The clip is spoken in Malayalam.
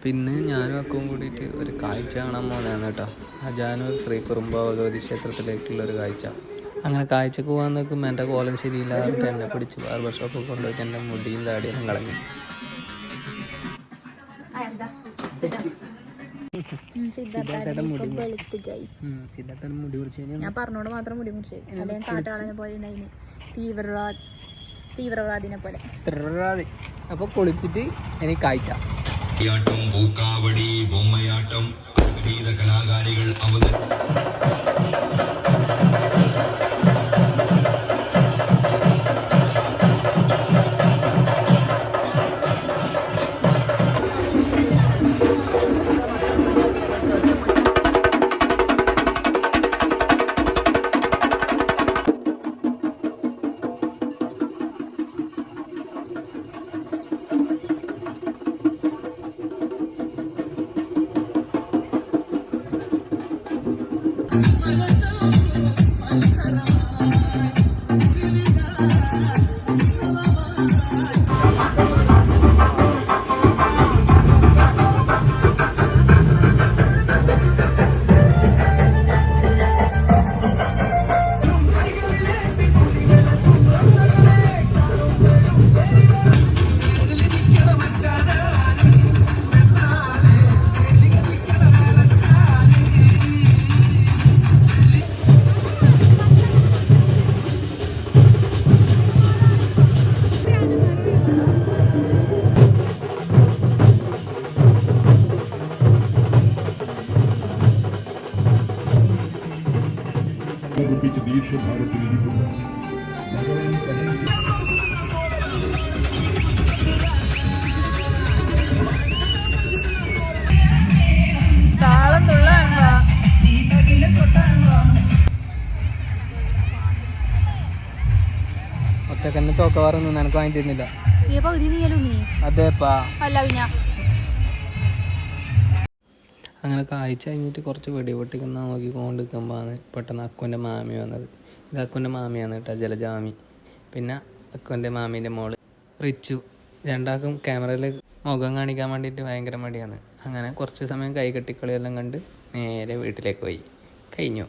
പിന്നെ ഞാനും അക്കവും കൂടിയിട്ട് ഒരു കാഴ്ച കാണാൻ പോകുന്നതാണ് കേട്ടോ. അജാനൂർ ശ്രീ കുറുമ്പ ഭഗവതി ക്ഷേത്രത്തിലേക്കുള്ളൊരു കാഴ്ച. അങ്ങനെ കാഴ്ചക്ക് പോകാൻ നോക്കുമ്പോൾ എൻ്റെ കോലം ശരിയില്ലാതെ എന്നെ പിടിച്ച് ബാർബർ ഷോപ്പിൽ കൊണ്ടുപോയിട്ട് എൻ്റെ മുടിയും താടിയെല്ലാം കളഞ്ഞു. സിദ്ധാർത്ഥയുടെ മുടി മുറിച്ച് ഞാൻ പറഞ്ഞോട് മാത്രം മുടി മുറിച്ച്, അല്ലെങ്കിൽ കാട്ടാളനെ പോലെ ഉണ്ടായിന്, തീവ്രവാദിനെ പോലെ. അപ്പൊ കുളിച്ചിട്ട് എനിക്ക് കാഴ്ച. പൂക്കാവടി ബൊമ്മയാട്ടം വിവിധ കലാകാരികൾ ഒറ്റക്കന്നെ ചോക്കവാറൊന്നും നിനക്ക് വാങ്ങി തരുന്നില്ല. അതേപ്പാ. അങ്ങനെ കാഴ്ച കഴിഞ്ഞിട്ട് കുറച്ച് വെടി പൊട്ടിക്കുന്ന നോക്കിക്കൊണ്ടിരിക്കുമ്പോഴാണ് പെട്ടെന്ന് അക്കുവിൻ്റെ മാമി വന്നത്. ഇത് അക്കുവിൻ്റെ മാമിയാണ് കേട്ടോ, ജലജാമി. പിന്നെ അക്കുവിൻ്റെ മാമീൻ്റെ മോള് റിച്ചു. രണ്ടാൾക്കും ക്യാമറയിൽ മുഖം കാണിക്കാൻ വേണ്ടിയിട്ട് ഭയങ്കര മടിയാണ്. അങ്ങനെ കുറച്ച് സമയം കൈ കെട്ടിക്കളിയെല്ലാം കണ്ട് നേരെ വീട്ടിലേക്ക് പോയി. കഴിഞ്ഞു.